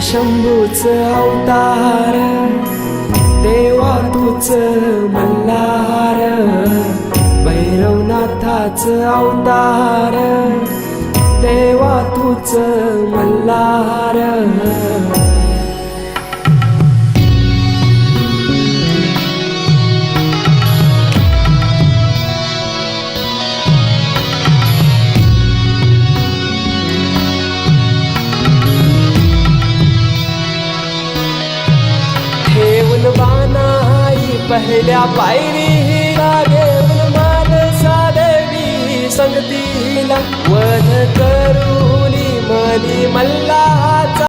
शंभूच अवतार, देवा तूच मल्हार, भैरवनाथाच अवतार, देवा तूच मल्हार. ठेवून बाणाई पहिल्या पायरीला, घेऊन मानसा देवी संगतीला, वध करुनी मनी मल्हाचा